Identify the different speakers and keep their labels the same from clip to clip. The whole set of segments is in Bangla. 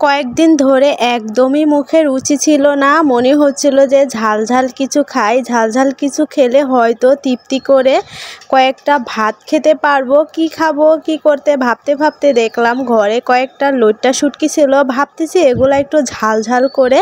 Speaker 1: কয়েকদিন ধরে একদমই মুখে রুচি ছিল না। মনে হচ্ছিল যে ঝালঝাল কিছু খাই, ঝালঝাল কিছু খেলে হয়তো তৃপ্তি করে কয়েকটা ভাত খেতে পারবো। কি খাবো কি করতে ভাবতে ভাবতে দেখলাম ঘরে কয়েকটা লইট্টা শুটকি ছিল। ভাবতেছি এগুলো একটু ঝালঝাল করে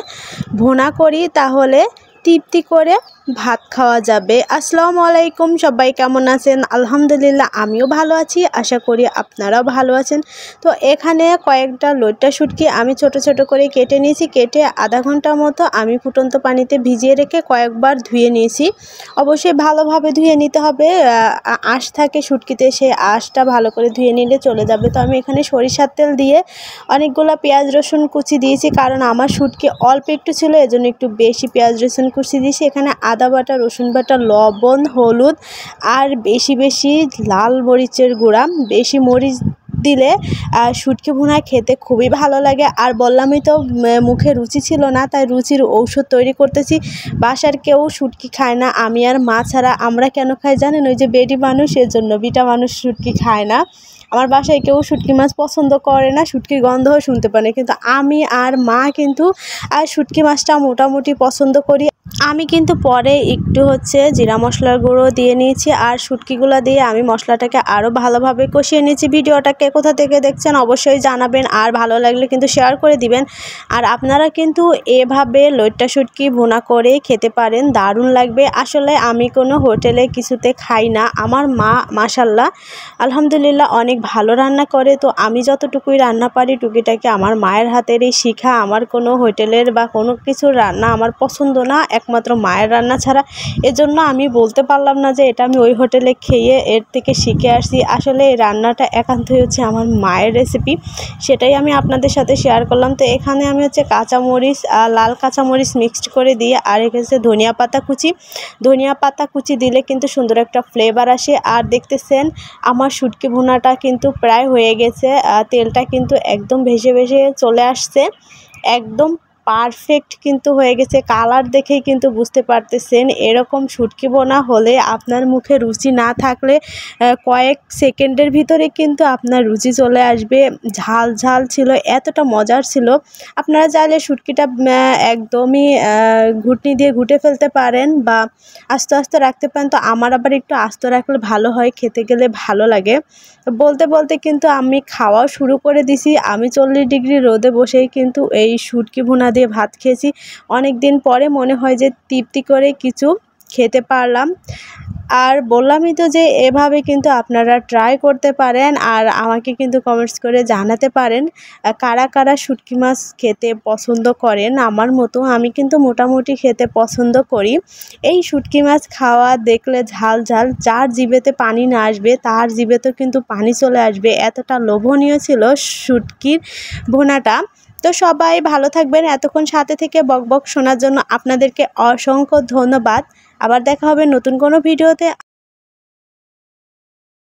Speaker 1: ভুনা করি, তাহলে তৃপ্তি করে ভাত খাওয়া যাবে। আসসালামু আলাইকুম, সবাই কেমন আছেন? আলহামদুলিল্লাহ আমিও ভালো আছি, আশা করি আপনারাও ভালো আছেন। তো এখানে কয়েকটা লইট্টা শুটকি আমি ছোট ছোট করে কেটে নিয়েছি। কেটে আধা ঘন্টা মতো আমি ফুটন্ত পানিতে ভিজিয়ে রেখে কয়েকবার ধুয়ে নিয়েছি। অবশ্যই ভালোভাবে ধুয়ে নিতে হবে, আঁশ থাকে শুটকিতে, সেই আঁশটা ভালো করে ধুয়ে নিলে চলে যাবে। তো আমি এখানে সরিষার তেল দিয়ে অনেকগুলো পেঁয়াজ রসুন কুচি দিয়েছি, কারণ আমার শুটকি অল্প একটু ছিল, এজন্য একটু বেশি পেঁয়াজ রসুন কুচি দিয়েছি। এখানে আদা বাটা, রসুন বাটা, লবণ, হলুদ আর বেশি বেশি লাল মরিচের গুঁড়া। বেশি মরিচ দিলে শুটকি ভুনা খেতে খুবই ভালো লাগে। আর বললামই তো মুখে রুচি ছিল না, তাই রুচির ঔষধ তৈরি করতেছি। বাসার কেউ শুটকি খায় না, আমি আর মা ছাড়া। আমরা কেন খাই জানেন? ওই যে বেডি মানুষ, এজন্য। বিটা মানুষ শুটকি খায় না। আমার বাসায় কেউ শুটকি মাছ পছন্দ করে না, শুটকির গন্ধও শুনতে পারে না, কিন্তু আমি আর মা কিন্তু শুটকি মাছটা মোটামুটি পছন্দ করি। আমি কিন্তু পরে একটু জিরা মশলার গুঁড়ো দিয়ে নিয়েছি, আর শুটকিগুলো দিয়ে আমি মশলাটাকে আরও ভালোভাবে কষিয়ে নিয়েছি। ভিডিওটাকে কোথা থেকে দেখছেন অবশ্যই জানাবেন, আর ভালো লাগলে কিন্তু শেয়ার করে দিবেন। আর আপনারা কিন্তু এভাবে লইট্টা শুটকি ভুনা করে খেতে পারেন, দারুণ লাগবে। আসলে আমি কোনো হোটেলে কিছুতে খাই না। আমার মা মাশাল্লাহ আলহামদুলিল্লাহ অনেক ভালো রান্না করে। তো আমি যতটুকুই রান্না পারি টুকিটাকি আমার মায়ের হাতেরই শিখা। আমার কোনো হোটেলের বা কোনো কিছুর রান্না আমার পছন্দ না, একমাত্র মায়ের রান্না ছাড়া। এজন্য আমি বলতে পারলাম না যে এটা আমি ওই হোটেলে খেয়ে এর থেকে শিখে আসছি। আসলে এই রান্নাটা একান্তই আমার মায়ের রেসিপি, সেটাই আমি আপনাদের সাথে শেয়ার করলাম। তো এখানে আমি কাঁচামরিচ, লাল কাঁচামরিচ মিক্সড করে দিয়ে, আর এখানে ধনিয়া পাতা কুচি দিলে কিন্তু সুন্দর একটা ফ্লেভার আসে। আর দেখতেছেন আমার শুটকি ভুনাটা কিন্তু প্রায় হয়ে গেছে। তেলটা কিন্তু একদম ভেসে ভেসে চলে আসছে, একদম পারফেক্ট কিন্তু হয়ে গেছে। কালার দেখেই কিন্তু বুঝতে পারতেছেন। এরকম শুটকি ভুনা হলে আপনার মুখে রুচি না থাকলে কয়েক সেকেন্ডের ভিতরে কিন্তু আপনার রুচি চলে আসবে। ঝাল ঝাল ছিল, এতটা মজার ছিল। আপনারা চাইলে শুটকিটা একদমই ঘুটনি দিয়ে ঘুটে ফেলতে পারেন, বা আস্তে আস্তে রাখতে পারেন। তো আমার আবার একটু আস্তে রাখলে ভালো হয়, খেতে গেলে ভালো লাগে। বলতে বলতে কিন্তু আমি খাওয়াও শুরু করে দিছি। আমি 40 ডিগ্রি রোদে বসেই কিন্তু এই শুটকি ভুনা দিয়ে ভাত খেয়েছি। অনেক দিন পরে মনে হয় যে তৃপ্তি করে কিছু খেতে পারলাম। আর বললামই তো যে এভাবে কিন্তু আপনারা ট্রাই করতে পারেন, আর আমাকে কিন্তু কমেন্টস করে জানাতে পারেন কারা কারা শুটকি মাছ খেতে পছন্দ করেন আমার মতো। আমি কিন্তু মোটামুটি খেতে পছন্দ করি। এই শুটকি মাছ খাওয়া দেখলে ঝাল ঝাল, যার জিভেতে পানি না আসবে তার জিভেতেও কিন্তু পানি চলে আসবে, এতটা লোভনীয় ছিল শুটকির ভুনাটা। তো সবাই ভালো থাকবেন। এতক্ষণ সাথে থেকে বকবক শোনার জন্য আপনাদেরকে অসংখ্য ধন্যবাদ। আবার দেখা হবে নতুন কোনো ভিডিওতে।